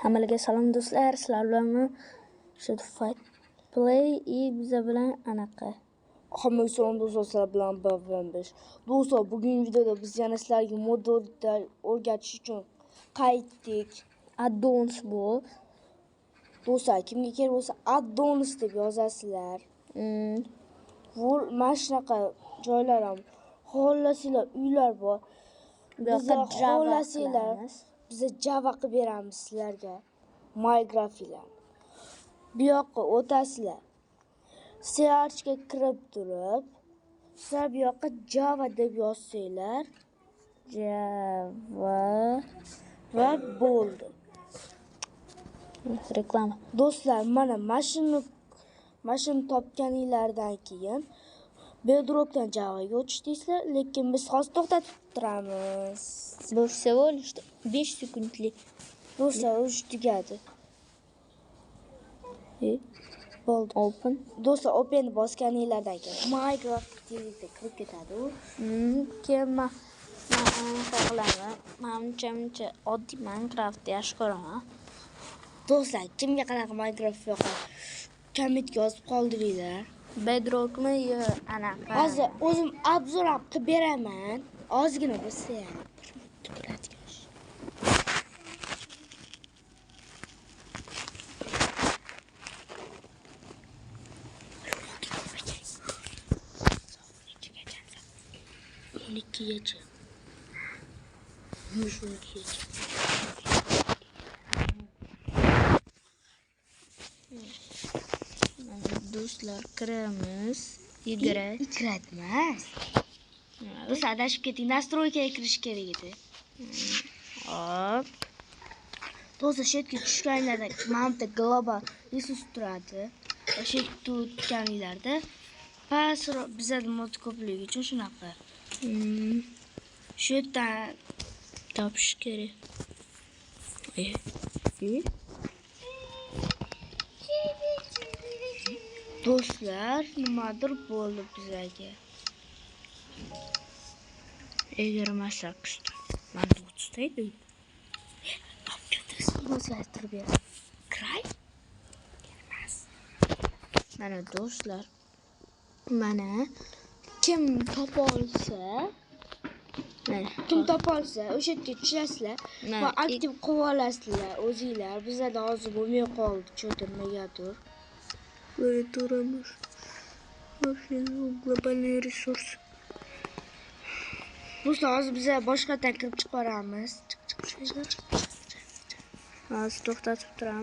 Hammalarga salom do'stlar, sizlar bilanmi? Fight Play biza bilan anaqa. Hammaga salom do'stlar, sizlar bilan B15. Do'stlar, bugungi videoda biz yana sizlarga modda o'rgatish uchun qaytdik. Addons bu. Do'stlar, kimga kerak bo'lsa addons deb yozasizlar. Mana shunaqa joylar ham xohlasanglar uylar bor. Bizga xohlasanglar biza Java qilib beramiz sizlarga. Minecraft bilan. Bu yoqqa o'tasizlar. Searchga kirib turib, sizlar bu yoqqa Java deb yozsanglar, Java va bo'ldi. Reklama. Do'stlar, mana mashina topganinglardan keyin Bedrockdan Javaga o'tishdingizlar, lekin biz hozir to'xtatib turamiz. Bu всего лишь 5 sekundlik. Do'stlar, urush tugadi. Bo'ldi. Open. Do'stlar, open bosganinglardan keyin Minecraft TV'ga kirib ketadi u. Keyin men qilaman. Menimcha oddiy Minecraft yaxshi ko'raman. Do'stlar, kimga qanaqa Minecraft yoqadi? Kommentga yozib qoldiringlar. Bedrockmi yo anaqa? Hozir o'zim obzor ham qilib beraman. Ozgina bo'lsa ham. Do'stlar, kiramiz. Igratmas. Do'stlar, adashib ketdik. Настройкаga kirish kerak edi. Hop. Do'stlar, shu yerga tushganinglarda mana bu global resurs turadi. O'sha yerga tutganinglarda pastroq bizada mod ko'pligi uchun shunaqa. Shu yerdan Topish kerak. Do'stlar, nimadir bo'ldi bizlarga. Egirmasak qishdi. Men 30 taydi. Kompyuterni o'zgartirib ber. Kiray? Emas. Mana do'stlar. Mana kim topolsa, o'sha yerga tushasizlar va aktiv qilib olasizlar o'zingizlar. Bizlarda hozir bo'lmay qoldi, cho'tir negadir. Böyle durmuş. Global resurs. Do'stlar, hozir biz boshqadan kirib chiqaramiz. Hozir to'xtatib turamiz.